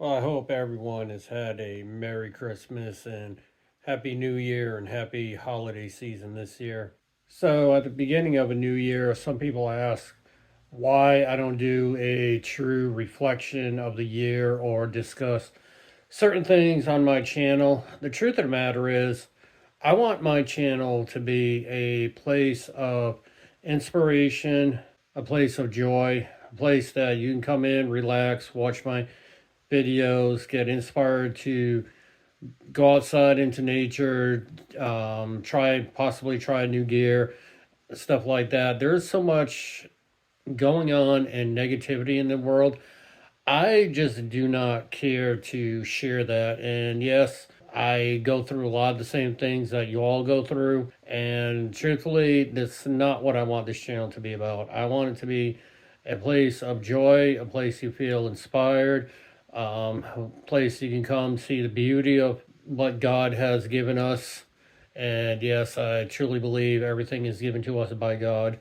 Well, I hope everyone has had a Merry Christmas and Happy New Year and Happy Holiday season this year. So, at the beginning of a new year, some people ask why I don't do a true reflection of the year or discuss certain things on my channel. The truth of the matter is, I want my channel to be a place of inspiration, a place of joy, a place that you can come in, relax, watch my videos, get inspired to go outside into nature, possibly try new gear, stuff like that. There's so much going on and negativity in the world. I just do not care to share that. And yes, I go through a lot of the same things that you all go through. And truthfully, that's not what I want this channel to be about. I want it to be a place of joy, a place you feel inspired, a place you can come see the beauty of what God has given us. And yes, I truly believe everything is given to us by God.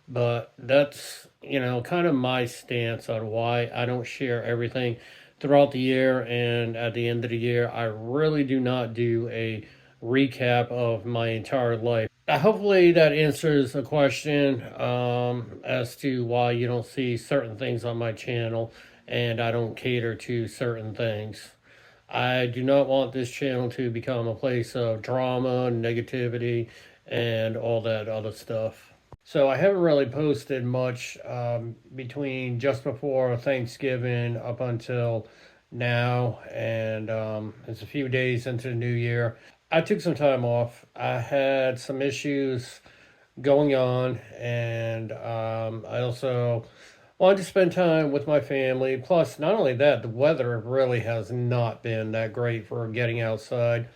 But that's, kind of my stance on why I don't share everything throughout the year. And at the end of the year, I really do not do a recap of my entire life. Hopefully that answers a question as to why you don't see certain things on my channel and I don't cater to certain things. I do not want this channel to become a place of drama, negativity, and all that other stuff. So I haven't really posted much between just before Thanksgiving up until now, and it's a few days into the new year. I took some time off. I had some issues going on, and I also wanted to spend time with my family. Plus, not only that, the weather really has not been that great for getting outside.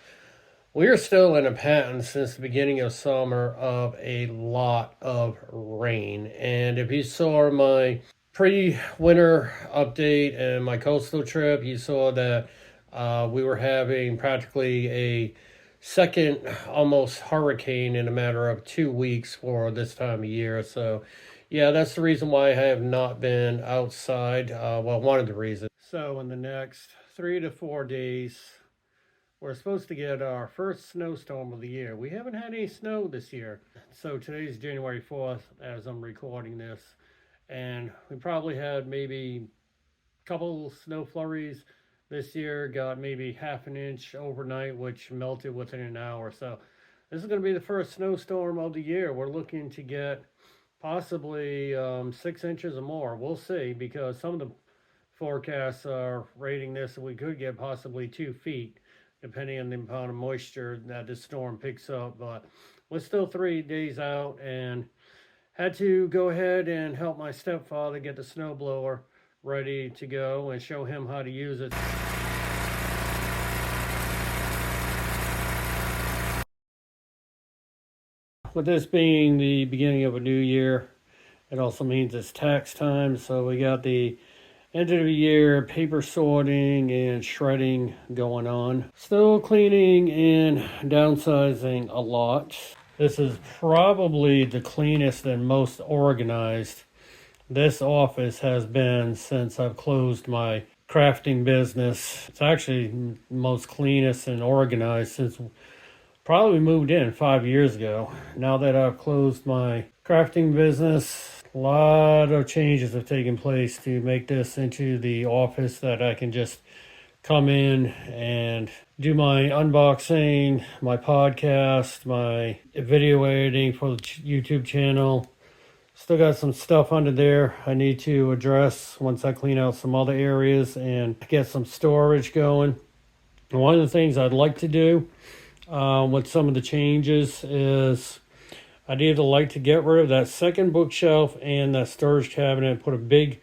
We are still in a pattern since the beginning of summer of a lot of rain. And if you saw my pre-winter update and my coastal trip, you saw that we were having practically a second almost hurricane in a matter of 2 weeks for this time of year. So yeah, that's the reason why I have not been outside. Well, one of the reasons. So in the next 3 to 4 days, we're supposed to get our first snowstorm of the year. We haven't had any snow this year. So today's January 4th as I'm recording this. And we probably had maybe a couple snow flurries this year. Got maybe half an inch overnight, which melted within an hour. So this is going to be the first snowstorm of the year. We're looking to get possibly 6 inches or more. We'll see, because some of the forecasts are rating this, and we could get possibly 2 feet, depending on the amount of moisture that this storm picks up. But we're still 3 days out, and had to go ahead and help my stepfather get the snowblower ready to go and show him how to use it. With this being the beginning of a new year, it also means it's tax time. So we got the end of the year paper sorting and shredding going on. Still cleaning and downsizing a lot. This is probably the cleanest and most organized this office has been since I've closed my crafting business. It's actually the most cleanest and organized since probably moved in 5 years ago. Now that I've closed my crafting business, a lot of changes have taken place to make this into the office that I can just come in and do my unboxing, my podcast, my video editing for the YouTube channel. Still got some stuff under there I need to address once I clean out some other areas and get some storage going. And one of the things I'd like to do with some of the changes is I'd either like to get rid of that second bookshelf and that storage cabinet and put a big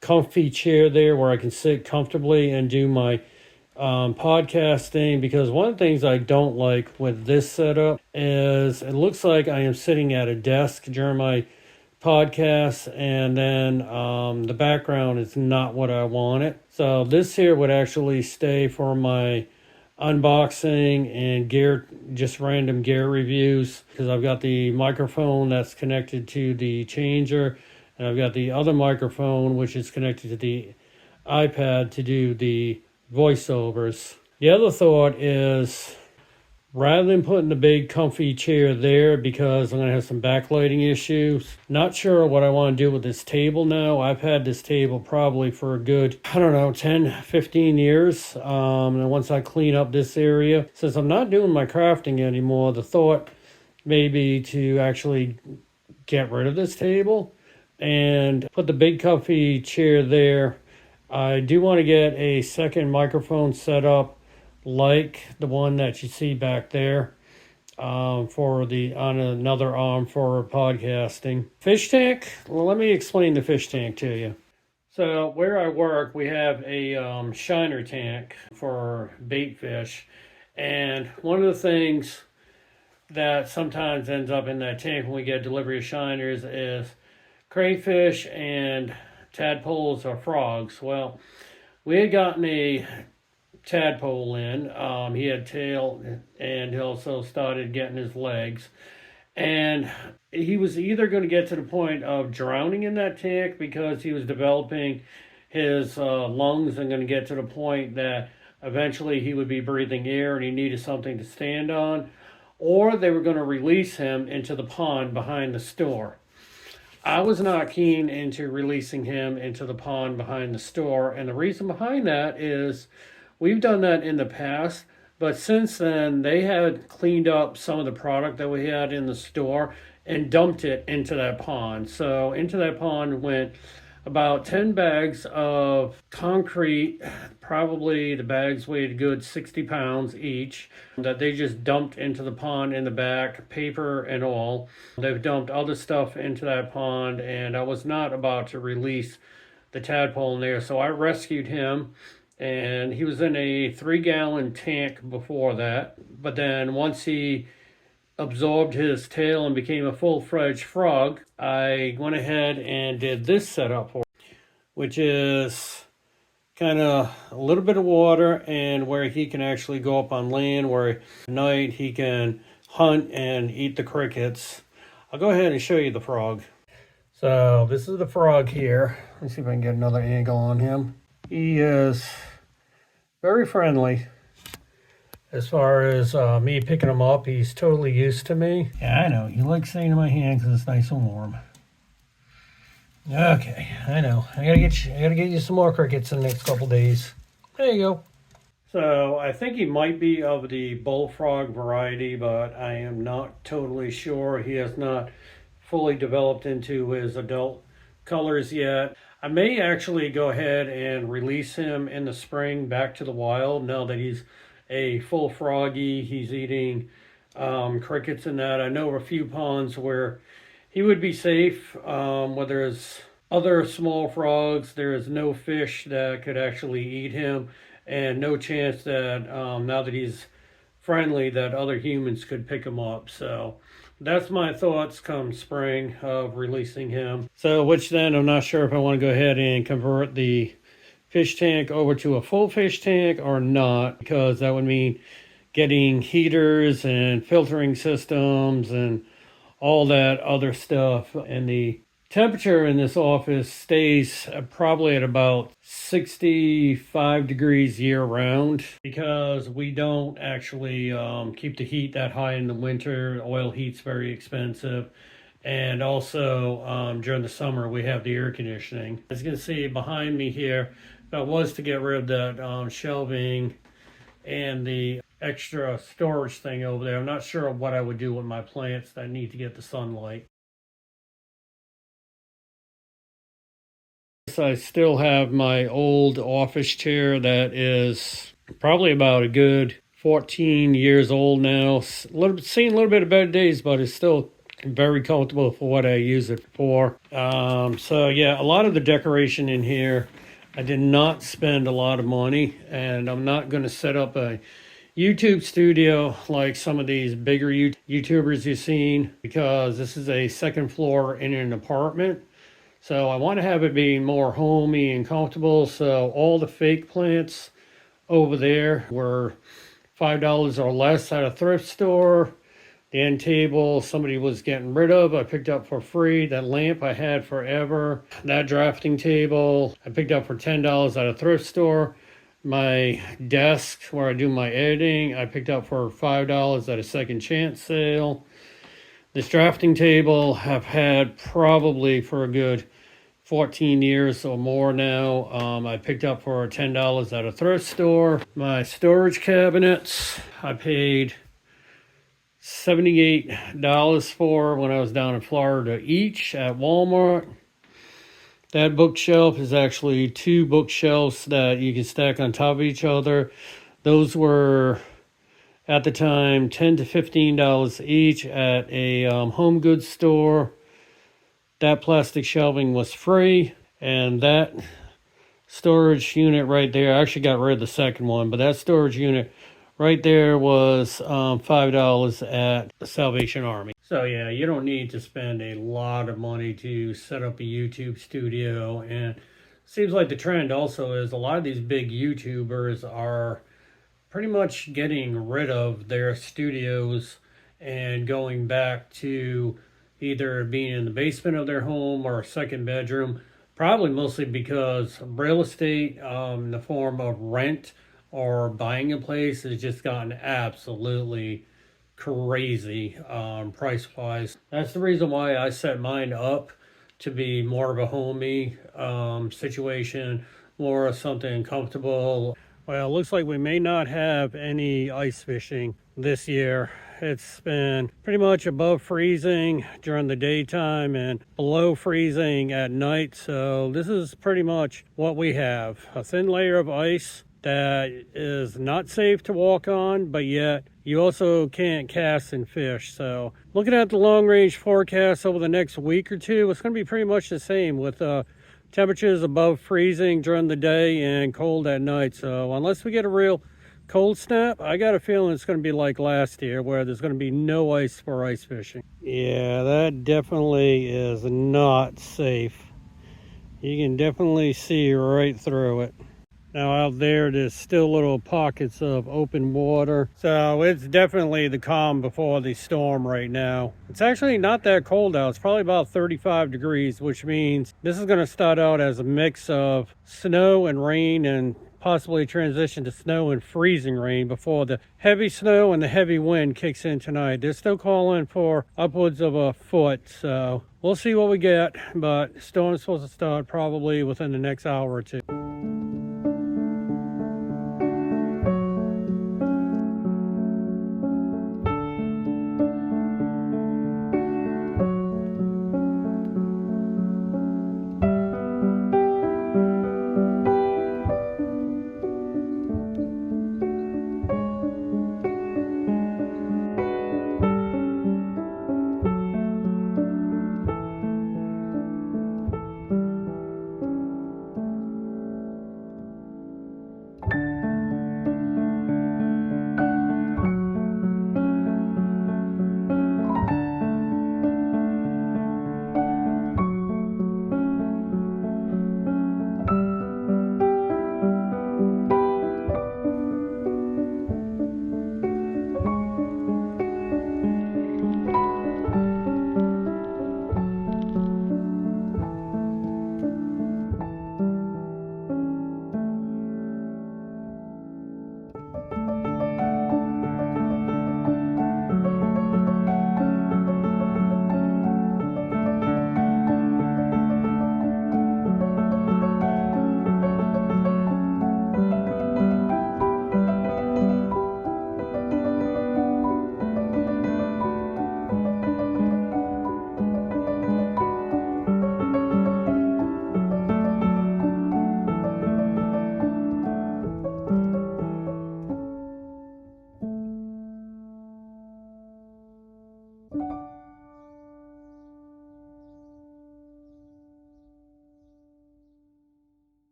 comfy chair there where I can sit comfortably and do my podcasting, because one of the things I don't like with this setup is it looks like I am sitting at a desk during my podcast, and then the background is not what I wanted. So this here would actually stay for my unboxing and gear, just random gear reviews, because I've got the microphone that's connected to the changer, and I've got the other microphone which is connected to the iPad to do the voiceovers. The other thought is, rather than putting the big comfy chair there, because I'm going to have some backlighting issues, not sure what I want to do with this table now. I've had this table probably for a good, 10, 15 years. And once I clean up this area, since I'm not doing my crafting anymore, the thought may be to actually get rid of this table and put the big comfy chair there. I do want to get a second microphone set up like the one that you see back there on another arm for podcasting. Fish tank. Well, let me explain the fish tank to you. So where I work, we have a shiner tank for bait fish, and one of the things that sometimes ends up in that tank when we get delivery of shiners is crayfish and tadpoles or frogs. Well, we had gotten a tadpole in. He had tail, and he also started getting his legs. And he was either going to get to the point of drowning in that tank because he was developing his lungs, and going to get to the point that eventually he would be breathing air and he needed something to stand on, or they were going to release him into the pond behind the store. I was not keen into releasing him into the pond behind the store, and the reason behind that is we've done that in the past, but since then they had cleaned up some of the product that we had in the store and dumped it into that pond. So into that pond went about 10 bags of concrete. Probably the bags weighed a good 60 pounds each, that they just dumped into the pond in the back, paper and all. They've dumped other stuff into that pond, and I was not about to release the tadpole in there, so I rescued him. And he was in a 3-gallon tank before that, but then once he absorbed his tail and became a full-fledged frog, I went ahead and did this setup for him, which is kind of a little bit of water, and where he can actually go up on land, where at night he can hunt and eat the crickets. I'll go ahead and show you the frog. So this is the frog here. Let's see if I can get another angle on him. He is very friendly. As far as me picking him up, he's totally used to me. Yeah, I know. He likes staying in my hand because it's nice and warm. Okay, I know. I gotta get you some more crickets in the next couple days. There you go. So I think he might be of the bullfrog variety, but I am not totally sure. He has not fully developed into his adult colors yet. I may actually go ahead and release him in the spring back to the wild now that he's a full froggy. He's eating crickets and that. I know of a few ponds where he would be safe. Where there's other small frogs, there is no fish that could actually eat him, and no chance that now that he's friendly that other humans could pick him up. So that's my thoughts come spring of releasing him. So which then I'm not sure if I want to go ahead and convert the fish tank over to a full fish tank or not, because that would mean getting heaters and filtering systems and all that other stuff in the Temperature in this office stays probably at about 65 degrees year round because we don't actually keep the heat that high in the winter. Oil heat's very expensive. And also during the summer, we have the air conditioning. As you can see behind me here, that was to get rid of that shelving and the extra storage thing over there. I'm not sure what I would do with my plants that need to get the sunlight. I still have my old office chair that is probably about a good 14 years old now. Seen a little bit of better days, but it's still very comfortable for what I use it for. So yeah, a lot of the decoration in here, I did not spend a lot of money, and I'm not going to set up a YouTube studio like some of these bigger YouTubers you've seen, because this is a second floor in an apartment. So I want to have it be more homey and comfortable. So all the fake plants over there were $5 or less at a thrift store. The end table somebody was getting rid of, I picked up for free. That lamp I had forever. That drafting table I picked up for $10 at a thrift store. My desk where I do my editing, I picked up for $5 at a second chance sale. This drafting table I've had probably for a good 14 years or more now. I picked up for $10 at a thrift store. My storage cabinets I paid $78 for when I was down in Florida each at Walmart. That bookshelf is actually two bookshelves that you can stack on top of each other. Those were at the time $10 to $15 each at a home goods store. That plastic shelving was free, and that storage unit right there, I actually got rid of the second one, but that storage unit right there was $5 at the Salvation Army. So yeah, you don't need to spend a lot of money to set up a YouTube studio. And it seems like the trend also is a lot of these big YouTubers are pretty much getting rid of their studios and going back to either being in the basement of their home or a second bedroom, probably mostly because real estate in the form of rent or buying a place has just gotten absolutely crazy price-wise. That's the reason why I set mine up to be more of a homey situation, more of something comfortable. Well, it looks like we may not have any ice fishing this year. It's been pretty much above freezing during the daytime and below freezing at night. So this is pretty much what we have. A thin layer of ice that is not safe to walk on, but yet you also can't cast and fish. So looking at the long range forecast over the next week or two, it's going to be pretty much the same with temperatures above freezing during the day and cold at night. So unless we get a real cold snap, I got a feeling it's going to be like last year where there's going to be no ice for ice fishing. Yeah, that definitely is not safe. You can definitely see right through it. Now out there's still little pockets of open water. So it's definitely the calm before the storm right now. It's actually not that cold out. It's probably about 35 degrees, which means this is going to start out as a mix of snow and rain and possibly transition to snow and freezing rain before the heavy snow and the heavy wind kicks in tonight. They're still calling for upwards of a foot. So we'll see what we get, but the storm's supposed to start probably within the next hour or two.